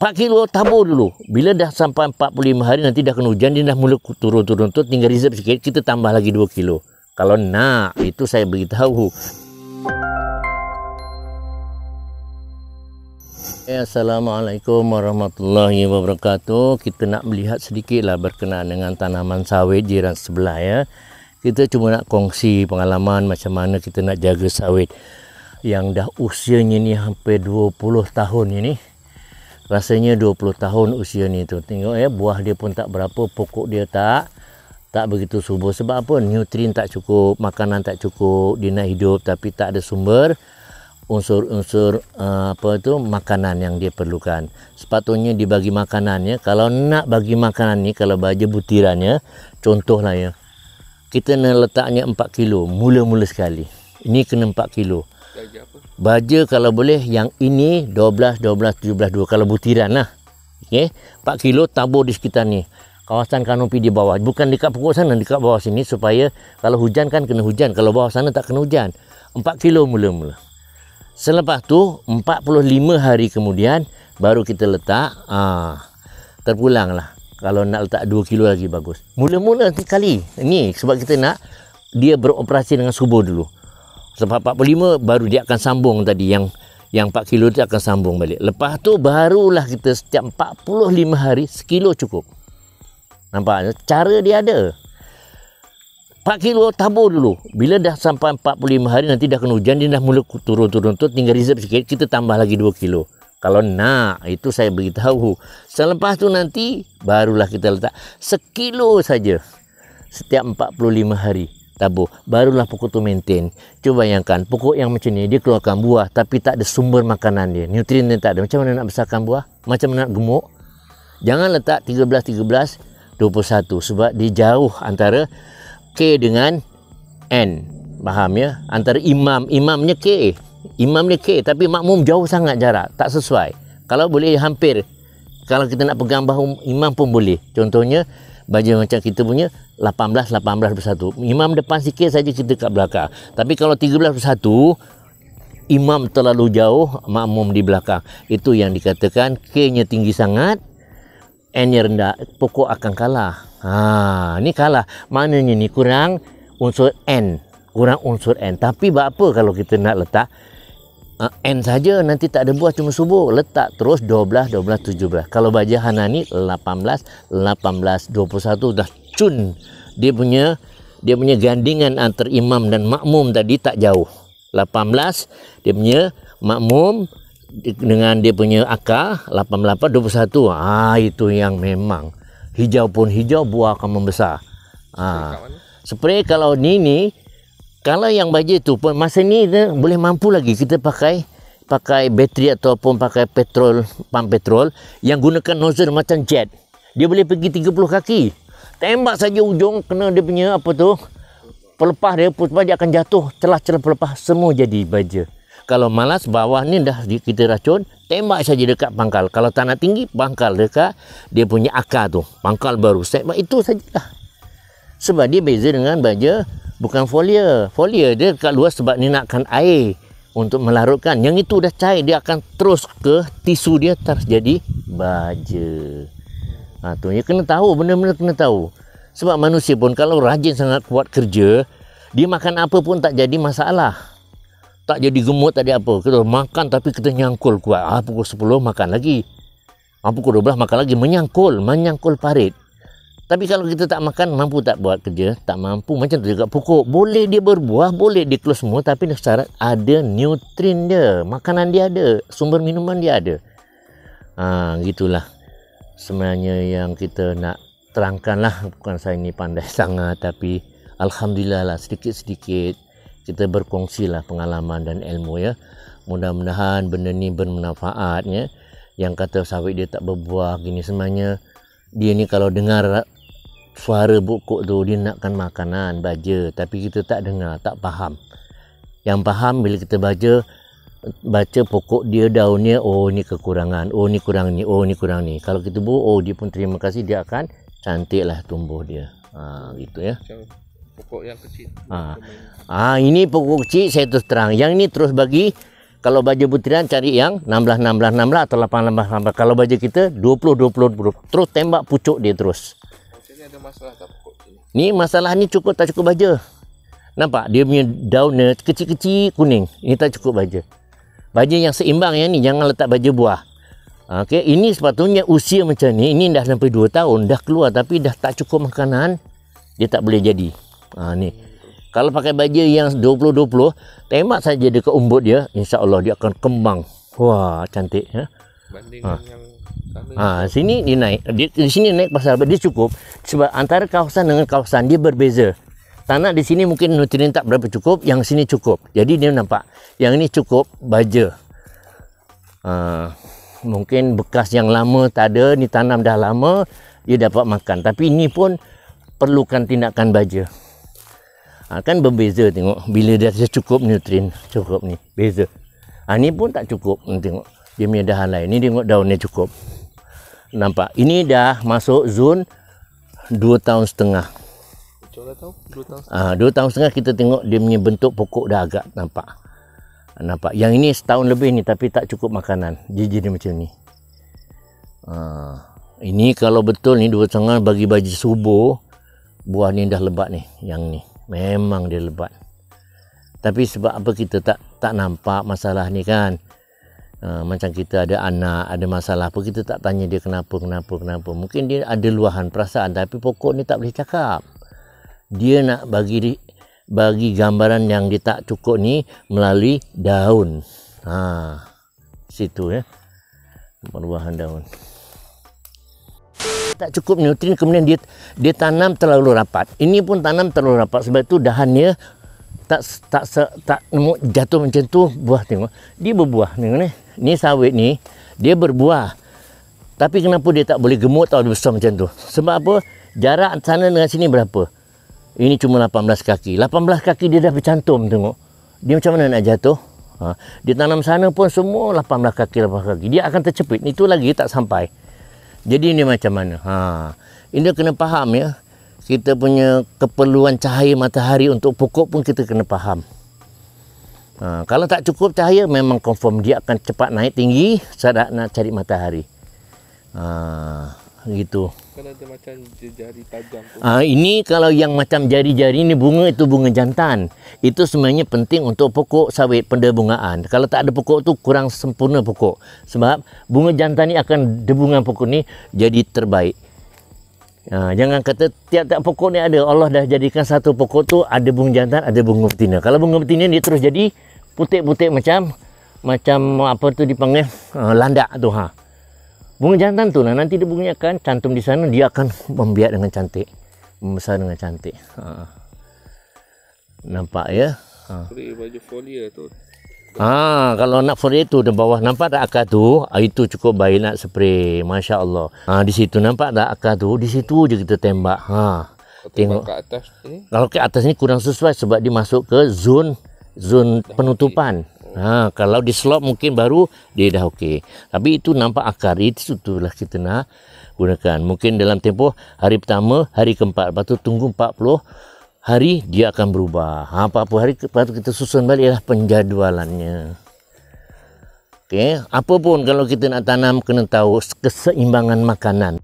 4 kilo tabur dulu. Bila dah sampai 45 hari nanti dah kena hujan, dia dah mula turun-turun tu, tinggal reserve sikit, kita tambah lagi 2 kilo. Kalau nak, itu saya beritahu. Assalamualaikum warahmatullahi wabarakatuh. Kita nak melihat sedikitlah berkenaan dengan tanaman sawit jiran sebelah ya. Kita cuma nak kongsi pengalaman macam mana kita nak jaga sawit yang dah usianya ni hampir 20 tahun ini. Rasanya 20 tahun usia ni tu. Tengok ya, buah dia pun tak berapa, pokok dia tak begitu subur. Sebab apa? Nutrien tak cukup, makanan tak cukup, dia nak hidup tapi tak ada sumber unsur-unsur makanan yang dia perlukan. Sepatutnya dibagi makanannya. Kalau nak bagi makanan ni, kalau baja butirannya, contohlah ya, kita nak letaknya 4 kilo mula-mula sekali. Ini kena 4 kilo. Baja kalau boleh yang ini 12, 17, 2 kalau butiran lah. Okey, 4 kilo tabur di sekitar ni. Kawasan kanopi di bawah, bukan dekat pokok sana, dekat bawah sini, supaya kalau hujan kan kena hujan, kalau bawah sana tak kena hujan. 4 kilo mula-mula. Selepas tu 45 hari kemudian baru kita letak, terpulang lah. Kalau nak letak 2 kilo lagi bagus. Mula-mula sekali. Ini sebab kita nak dia beroperasi dengan subur dulu. Sebab 45 baru dia akan sambung tadi, yang 4 kilo tu akan sambung balik. Lepas tu barulah kita setiap 45 hari sekilo cukup. Nampak? Cara dia ada. 4 kilo tabur dulu. Bila dah sampai 45 hari nanti dah kena hujan, dia dah mula turun-turun tu, tinggal reserve sikit, kita tambah lagi 2 kilo. Kalau nak, itu saya beritahu. Selepas tu nanti barulah kita letak sekilo saja setiap 45 hari tabur. Barulah pokok tu maintain. Cuba bayangkan, pokok yang macam ni dia keluarkan buah tapi tak ada sumber makanan dia, nutrien dia tak ada. Macam mana nak besarkan buah? Macam mana nak gemuk? Jangan letak 13, 21 sebab dia jauh antara K dengan N. Faham ya? Antara imamnya K. Imamnya K tapi makmum jauh sangat jarak, tak sesuai. Kalau boleh hampir. Kalau kita nak pegang bahu imam pun boleh. Contohnya baja macam kita punya 18 bersatu. Imam depan sikit saja, kita kat belakang. Tapi kalau 13 bersatu, imam terlalu jauh, makmum di belakang. Itu yang dikatakan K-nya tinggi sangat, N-nya rendah, pokok akan kalah. Ni kalah. Maknanya ni kurang unsur N. Kurang unsur N. Tapi apa kalau kita nak letak N saja, nanti tak ada buah, cuma subur. Letak terus 12, 17. Kalau baja Hana ni 18, 21 dah cun. Dia punya gandingan antar imam dan makmum tadi tak jauh. 18 dia punya makmum dengan dia punya akar 88, 21. Itu yang memang hijau pun hijau, buah akan membesar. Spray kalau ni kalau yang baja tu pun masa ni boleh mampu lagi kita pakai bateri ataupun pakai pump petrol yang gunakan nozzle macam jet. Dia boleh pergi 30 kaki. Tembak saja ujung, kena dia punya pelepah dia, sebab dia akan jatuh, celah-celah pelepah semua jadi baja. Kalau malas, bawah ni dah kita racun, tembak saja dekat pangkal. Kalau tanah tinggi, pangkal dekat dia punya akar tu, pangkal baru. Sebab itu sajalah. Sebab dia beza dengan baja bukan foliar. Foliar dia dekat luar sebab dia nakkan air untuk melarutkan. Yang itu dah cair, dia akan terus ke tisu dia, terus jadi baja. Tu ya, kena tahu, benar-benar kena tahu. Sebab manusia pun kalau rajin sangat kuat kerja, dia makan apa pun tak jadi masalah. Tak jadi gemuk, tak ada apa. Kita makan tapi kita nyangkul kuat. Pukul 10 makan lagi. Pukul 12 makan lagi. Menyangkul parit. Tapi kalau kita tak makan, mampu tak buat kerja? Tak mampu. Macam tu juga pokok. Boleh dia berbuah, boleh dia keluar semua, tapi syarat ada nutrien dia. Makanan dia ada. Sumber minuman dia ada. Gitulah. Sebenarnya yang kita nak terangkan lah. Bukan saya ni pandai sangat, tapi alhamdulillah lah, sedikit-sedikit kita berkongsi lah pengalaman dan ilmu ya. Mudah-mudahan benda ni bermanfaat ya. Yang kata sawit dia tak berbuah gini, sebenarnya dia ni kalau dengar suara pokok tu, dia nakkan makanan, baja, tapi kita tak dengar, tak faham. Yang faham bila kita baca pokok dia, daunnya, ni kekurangan, ni kurang ni, ni kurang ni. Kalau kita dia pun terima kasih, dia akan cantiklah tumbuh dia. Gitu ya. Pokok yang kecil. Ini pokok kecil, saya terus terang. Yang ini terus bagi Kalau baja butiran cari yang 16 16 16 atau 18 18. Kalau baja kita 20 20 20. Terus tembak pucuk dia terus. Macam ada masalah tak pokok ini? Ni masalah ni cukup tak cukup baja. Nampak dia punya daunnya kecil-kecil kuning. Ini tak cukup baja. Baja yang seimbang yang ni, jangan letak baja buah. Okey, ini sepatutnya usia macam ni, ini dah sampai 2 tahun dah keluar tapi dah tak cukup makanan, dia tak boleh jadi. Ni. Kalau pakai baja yang 20-20, tembak saja dekat umbut dia, insya-Allah dia akan kembang. Wah, cantik ya. Banding yang sana. Sini dia naik. Di sini naik pasal dia cukup sebab antara kawasan dengan kawasan dia berbeza. Tanah di sini mungkin nutrien tak berapa cukup, yang sini cukup. Jadi dia nampak yang ini cukup baja. Mungkin bekas yang lama tak ada, ni tanam dah lama, dia dapat makan. Tapi ini pun perlukan tindakan baja. Kan berbeza tengok. Bila dia cukup nutrien, cukup ni. Beza. Ni pun tak cukup. Tengok. Dia punya dahan lain. Ni tengok daunnya cukup. Nampak? Ini dah masuk zon 2 tahun setengah. Macam dah tahu? 2 tahun. 2 tahun setengah kita tengok dia punya bentuk pokok dah agak nampak. Nampak. Yang ini setahun lebih ni tapi tak cukup makanan. Dia jadi macam ni. Ini kalau betul ni 2 setengah bagi baju subur, buah ni dah lebat ni. Yang ni. Memang dia lebat. Tapi sebab apa kita tak nampak masalah ni kan. Macam kita ada anak, ada masalah apa, kita tak tanya dia kenapa. Mungkin dia ada luahan perasaan tapi pokok ni tak boleh cakap. Dia nak bagi gambaran yang dia tak cukup ni melalui daun. Situ ya. Perubahan daun. Tak cukup nutrien, kemudian dia tanam terlalu rapat. Ini pun tanam terlalu rapat sebab itu dahannya tak jatuh macam tu. Buah tengok. Dia berbuah tengok ni. Ni sawit ni dia berbuah. Tapi kenapa dia tak boleh gemuk atau besar macam tu? Sebab apa? Jarak sana dengan sini berapa? Ini cuma 18 kaki. 18 kaki dia dah bercantum tengok. Dia macam mana nak jatuh? Dia tanam sana pun semua 18 kaki. Dia akan tercepit. Itu lagi tak sampai. Jadi ini macam mana? Ini kena faham ya. Kita punya keperluan cahaya matahari untuk pokok pun kita kena faham. Kalau tak cukup cahaya memang confirm dia akan cepat naik tinggi saat nak cari matahari. Gitu. Kan ada macam jari tajam tu. Ini kalau yang macam jari-jari ni bunga, itu bunga jantan. Itu sebenarnya penting untuk pokok sawit pendebungaan. Kalau tak ada pokok tu kurang sempurna pokok. Sebab bunga jantan ni akan debungan pokok ni jadi terbaik. Jangan kata tiap-tiap pokok ni ada. Allah dah jadikan satu pokok tu ada bunga jantan, ada bunga betina. Kalau bunga betina dia terus jadi putih-putih macam apa tu dipanggil landak tu. Bunga jantan tu nanti dia bunga akan cantum di sana, dia akan membiak dengan cantik, membesar dengan cantik. Nampak ya? Spray baju folia tu. Kalau nak folia tu di bawah nampak tak akar tu? Itu cukup baik nak spray, masya-Allah. Di situ nampak tak akar tu? Di situ je kita tembak. Tengok. Ke atas ni. Kalau ke atas ni kurang sesuai sebab dia masuk ke zon penutupan. Kalau di slop mungkin baru dia dah okey. Tapi itu nampak akar, itulah kita nak gunakan. Mungkin dalam tempoh hari pertama, hari keempat, lepas tu tunggu 40 hari dia akan berubah. 40 hari lepas tu kita susun baliklah penjadualannya. Okey, apa pun kalau kita nak tanam kena tahu keseimbangan makanan.